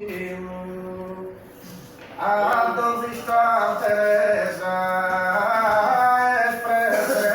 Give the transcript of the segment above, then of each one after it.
A dónde está Teresa es presente.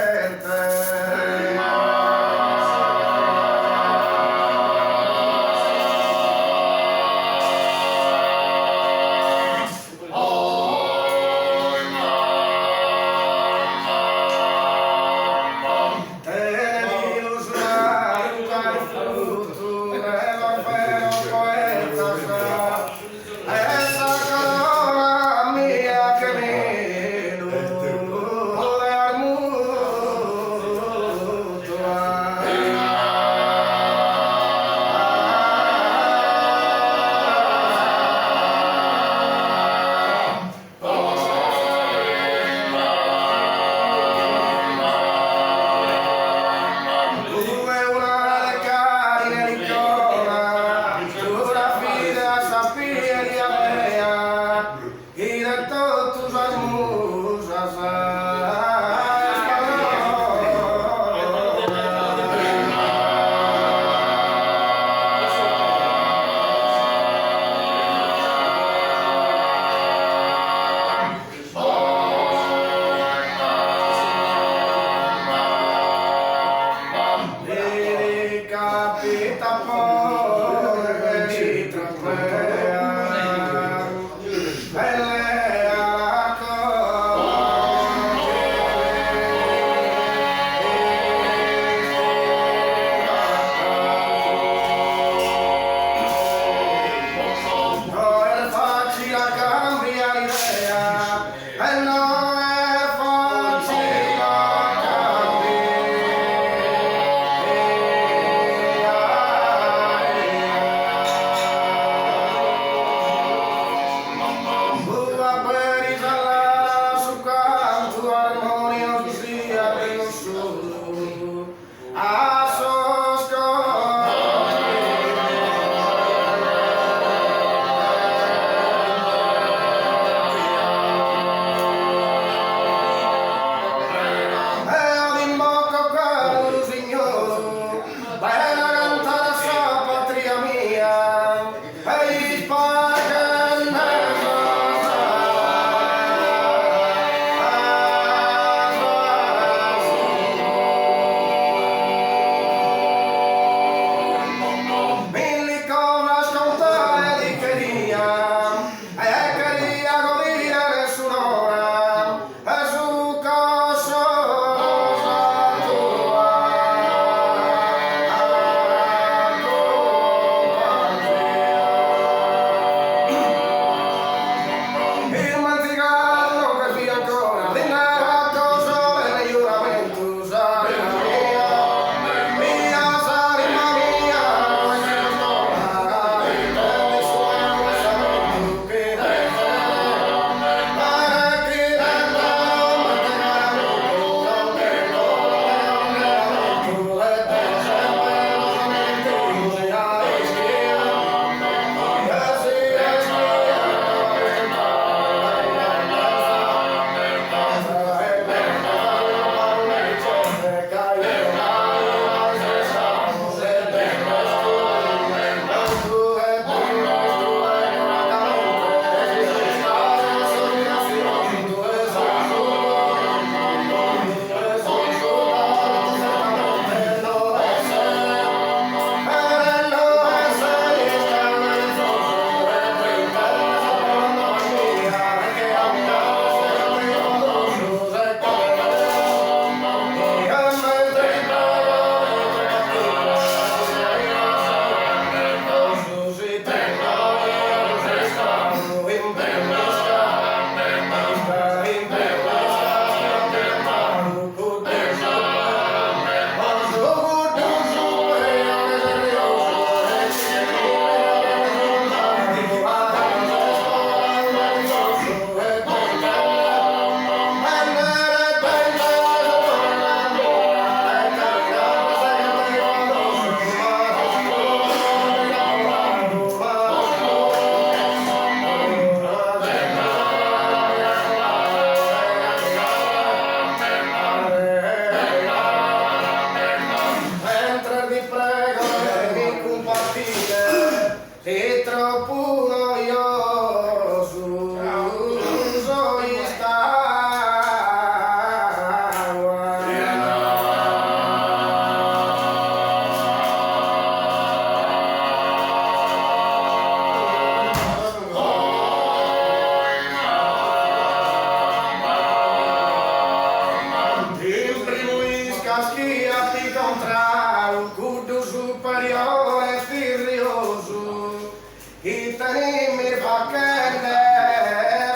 Ittenimmi fakkende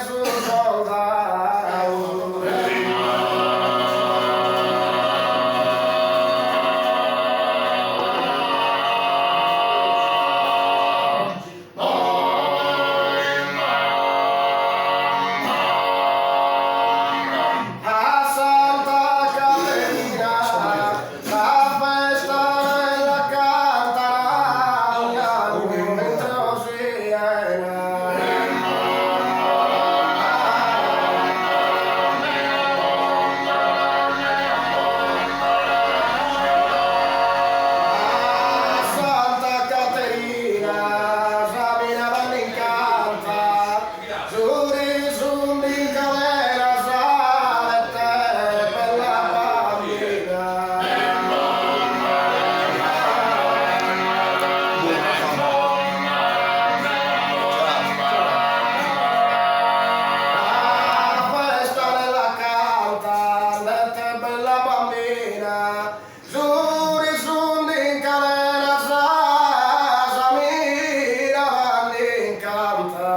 su soldau. A Santa Caterina, la festa della Cantaria, dentro Siena. A Santa Caterina, Sabina l'incanta, giuri sundi calera salette per la bambina. La festa della canta, dette bella bambina, giuri sundi in calera Samira l'incanta.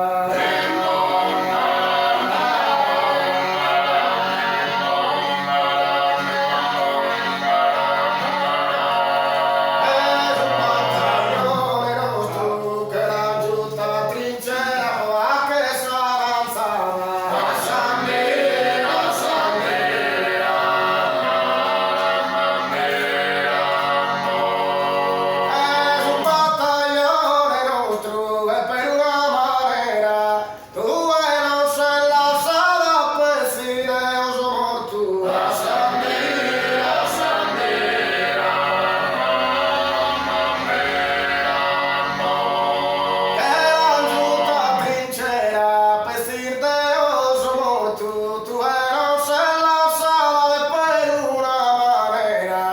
Es un battaglione nostro che raggiunta la trincea a che s'avanzava. Samira, Samira, es un battaglione nostro e per una manera tu non sei lasciata per sine oso mortu. Samira, Samira, che raggiunta la trincea per sirte oso mortu, tu non sei lasciata per una manera.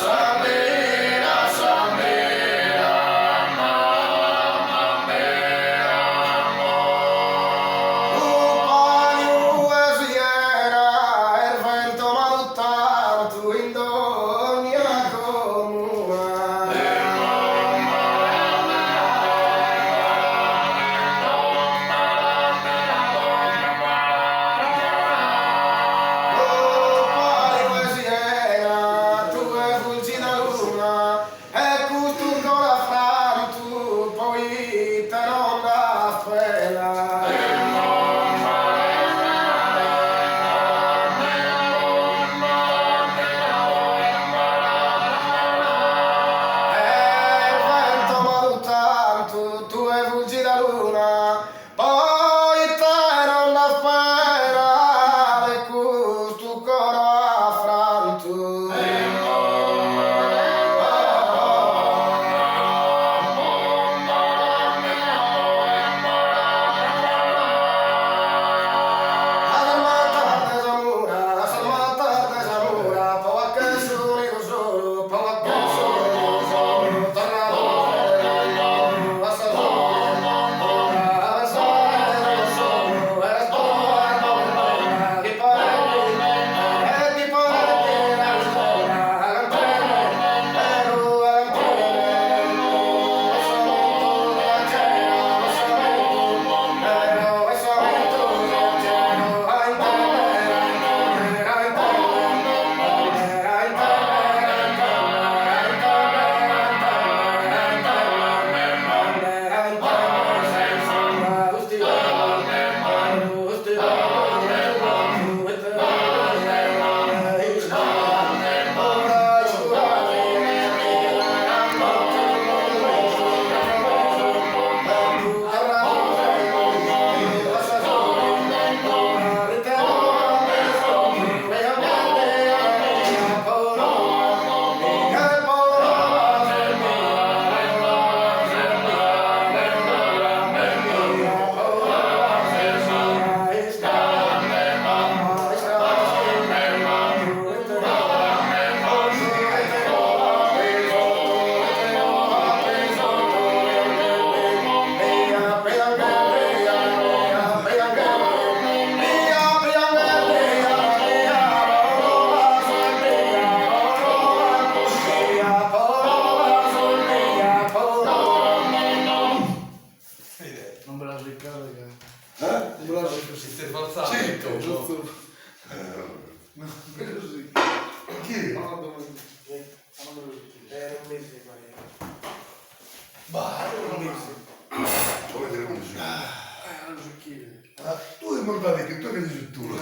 Samira, Samira, un paio e Siena, il vento m'ha tanto in ogni comuna. Oh, paio e Siena, tu e fulgi da luna, e custo ancora frantu, poi te non da spera. Il vento m'ha tanto, tu e fulgi da luna, poi te non da spera, e custo ancora frantu. Solo, giusto. No, così. Chi? No, non mesi fare. Bah, Un mese. come te lo dici? Non so chi. Tu hai montato che tu che dici tu? No,